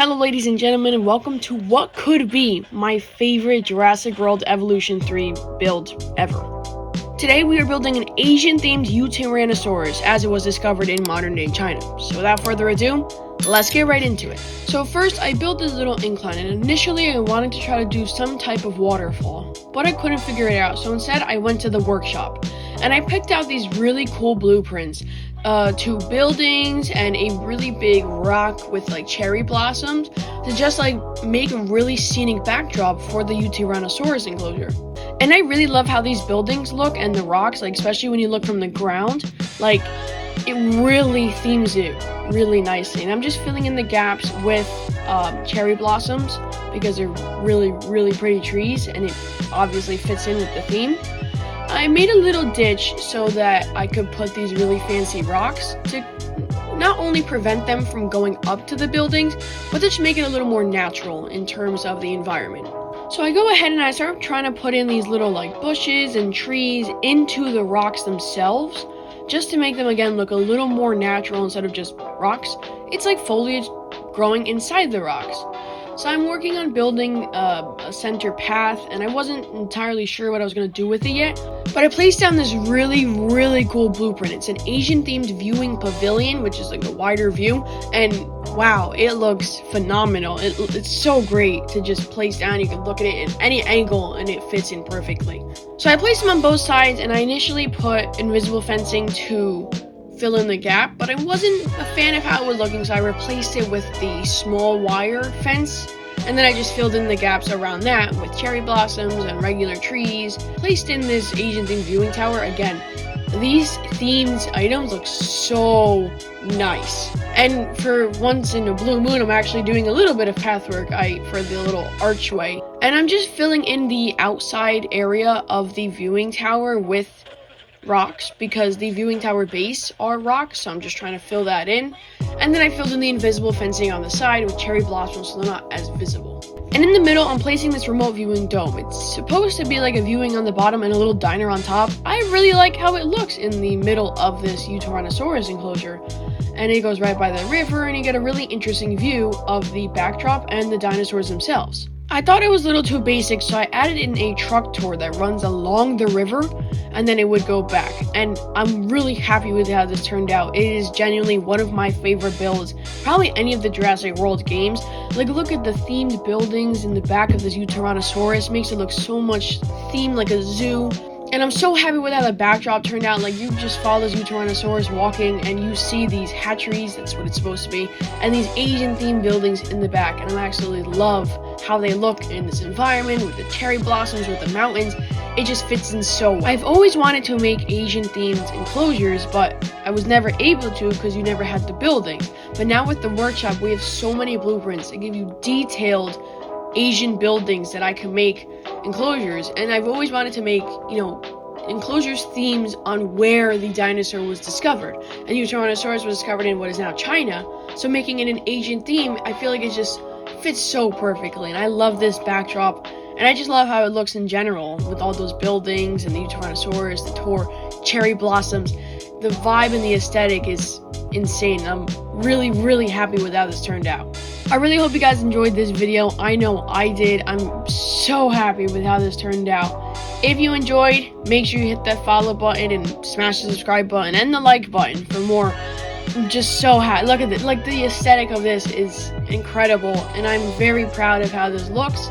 Hello ladies and gentlemen, and welcome to what could be my favorite Jurassic World Evolution 3 build ever. Today we are building an Asian-themed Yutyrannus as it was discovered in modern-day China. So without further ado, let's get right into it. So first, I built this little incline, and initially I wanted to try to do some type of waterfall, but I couldn't figure it out. So instead, I went to the workshop, and I picked out these really cool blueprints. 2 buildings and a really big rock with like cherry blossoms to just like make a really scenic backdrop for the Yutyrannus enclosure. And I really love how these buildings look and the rocks, like especially when you look from the ground, like it really themes it really nicely. And I'm just filling in the gaps with cherry blossoms because they're really pretty trees, and it obviously fits in with the theme. I made a little ditch so that I could put these really fancy rocks to not only prevent them from going up to the buildings, but to just make it a little more natural in terms of the environment. So I go ahead and I start trying to put in these little like bushes and trees into the rocks themselves, just to make them again look a little more natural instead of just rocks. It's like foliage growing inside the rocks. So I'm working on building a center path, and I wasn't entirely sure what I was going to do with it yet, but I placed down this really cool blueprint. It's an Asian themed viewing pavilion, which is like a wider view, and wow, it looks phenomenal. It's so great to just place down. You can look at it at any angle and it fits in perfectly. So I placed them on both sides, and I initially put invisible fencing to fill in the gap, but I wasn't a fan of how it was looking, so I replaced it with the small wire fence, and then I just filled in the gaps around that with cherry blossoms and regular trees. Placed in this Asian themed viewing tower. Again, these themed items look so nice, and for once in a blue moon, I'm actually doing a little bit of pathwork for the little archway, and I'm just filling in the outside area of the viewing tower with rocks because the viewing tower base are rocks, so I'm just trying to fill that in. And then I filled in the invisible fencing on the side with cherry blossoms so they're not as visible. And in the middle, I'm placing this remote viewing dome. It's supposed to be like a viewing on the bottom and a little diner on top. I really like how it looks in the middle of this Yutyrannus enclosure. And it goes right by the river, and you get a really interesting view of the backdrop and the dinosaurs themselves. I thought it was a little too basic, so I added in a truck tour that runs along the river, and then it would go back. And I'm really happy with how this turned out. It is genuinely one of my favorite builds, probably any of the Jurassic World games. Like, look at the themed buildings in the back of this Yutyrannus. Makes it look so much themed like a zoo. And I'm so happy with how the backdrop turned out. Like, you just follow this Yutyrannus walking, and you see these hatcheries, that's what it's supposed to be, and these Asian themed buildings in the back. And I absolutely love how they look in this environment with the cherry blossoms, with the mountains. It just fits in so well. I've always wanted to make Asian themed enclosures, but I was never able to because you never had the building. But now with the workshop, we have so many blueprints that give you detailed Asian buildings that I can make enclosures. And I've always wanted to make, enclosures themes on where the dinosaur was discovered. And Yutyrannus was discovered in what is now China. So making it an Asian theme, I feel like it just fits so perfectly. And I love this backdrop. And I just love how it looks in general with all those buildings and the Yutyrannus, the cherry blossoms. The vibe and the aesthetic is insane. I'm really happy with how this turned out. I really hope you guys enjoyed this video. I know I did. I'm so happy with how this turned out. If you enjoyed, make sure you hit that follow button and smash the subscribe button and the like button for more. I'm just so happy. Look at this. Like, the aesthetic of this is incredible, and I'm very proud of how this looks.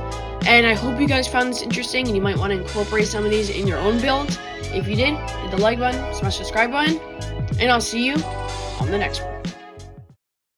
And I hope you guys found this interesting, and you might want to incorporate some of these in your own build. If you did, hit the like button, smash the subscribe button, and I'll see you on the next one.